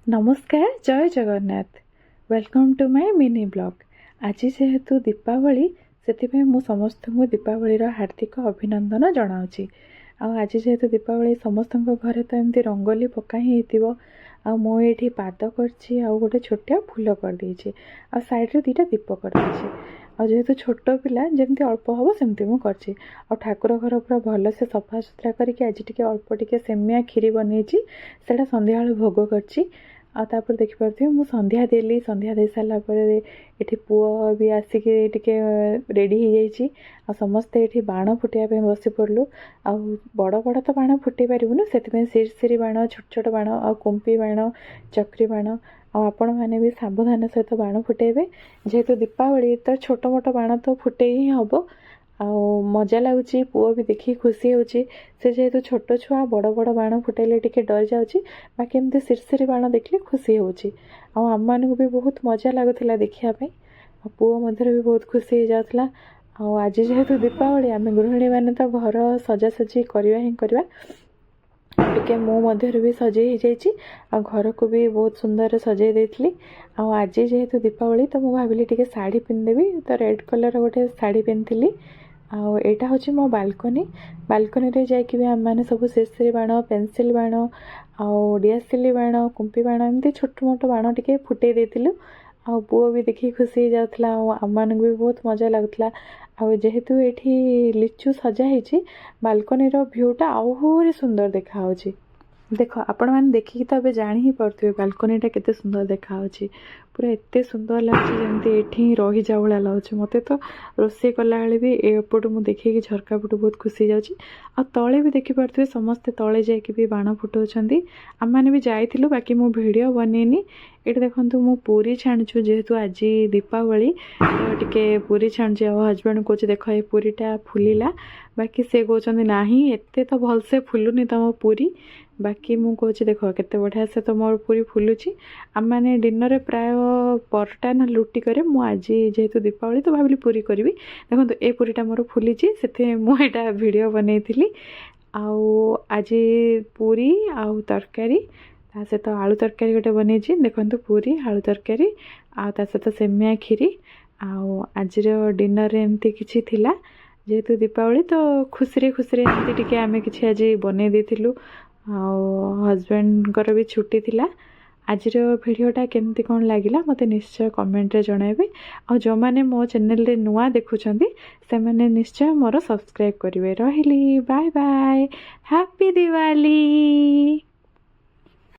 नमस्कार जय Jagannath welcome to my mini blog. आज जेहेतु दीपावली से मु समस्त को दीपावली हार्दिक अभिनंदन जनाऊँगी। आज जेहेतु दीपावली समस्त घरे तो एमती रंगोली पका ही मुझे पाद कर गोटे छोटिया फूल कर देछि आ साइड रे दीटा दीप कर देछि। जेहेतु छोट पिला जमती अल्प हम सेमती मु करछि। ठाकुर घर पूरा भल से सफा सुतरा करके आज टिके अल्प टिके सेमिया खीरी बनईछि सेटा संध्या भोग करछि। तापर देखिपे मु संध्या देली संध्या दे सारा ये पुओ भी आसिक रेडी हो समस्ते ये बाण फुटाइबे बसी पड़लु। आ बड़ बड़ तो बाण फुटे पारूँ से सिरसिरी बाण छोट छोट बाण आ कुंपी बाण चक्री बाण आपण मैंने भी सावधान सहित बाण फुटेबे। जेहेतु दीपावली तो छोट मोट बाण तो फुटे ही हम मजा लगुच पुओ भी देखी खुशी होची से जेहेतु छोट छुआ बड़ बड़ बाण फुटेले टिके डर जाउची बाकी एमती सिरसिरी बाण देखले खुशी होची आम मानू भी बहुत मजा लगुला देखिया पे पुओ मध्य भी बहुत खुशी हो जाउतला। आज जेहेतु दीपावली आम गृहिणी मैंने तो घर सजासजी करवा ही करवा टिके मो मध्य भी सजे ही जाइए आ घर को भी बहुत सुंदर सजे देती। आज जेहेतु दीपावली तो मुझे भाविली टिके साड़ी पिंधेबी तो रेड कलर गोटे साड़ी पिंधि आईटा हूँ मो बालकनी रे जाकि भी आम मैंने सब सिरसिरी बाण पेनसिल बाण डियासिली बाण कुंपी बाण एमती छोट मोट बाण टिके फुटे देलु आ पुओ भी देखी खुशी हो जाता आम मान भी बहुत मजा लगुला। जेहेतु ये लिचु सजा ही बालकनी भ्यूटा आहरी सुंदर देखा देख आपण मैंने देखिकी तो अबे जानी ही पड़े बालकनीटा केते सुंदर देखा पूरा एते सुंदर लगे जमती ये रही जा भाया लगे मत तो रोषे कला भी एपटू मुझे देखिए झरका पटू बहुत खुशी जाऊँगी आ तले भी देखिपे समस्ते तले जाकि भी बाण फुटाऊँ आम मैंने भी जाइलु बाकी मु वीडियो बनईनी। ये देखो मु पूरी छाणुछु जेहेतु आज दीपावली तो टिके पूरी छाणुची हजबैंड कहे देख ये पूरीटा फुलिला बाकी से कहते ना एते तो भलसे फुलुनी तुम पूरी बाकी मु कहूँ देख केते बढ़िया से तो मोर पूरी फुलुची। आम मैंने डिनर प्राय परटा ना लुटी करे मु आज जेहेतु दीपावली तो भाविली पूरी करी देखो ए पूरीटा मोर फुली से मुझा वीडियो बनई आज पूरी आउ तरकारी ता सहित आलू तरकारी गोटे बनई देखो पूरी आलू तरकारी ता सहित सेमिया खीरी आज डिनर एमती किसी थिला जेहेतु दीपावली तो खुशी खुशी एमती टिके आम कि आज बनई देथिलु हजबैंड भी छुट्टी थिला। आज भिडियोटा केमती कौन लगिला मते निश्चय कमेंट रे जणाइबे आ जो माने मो चैनल रे नुआ देखुछंती से माने निश्चय मोर सब्सक्राइब करिवे। रहिली बाय बाय हैप्पी दिवाली।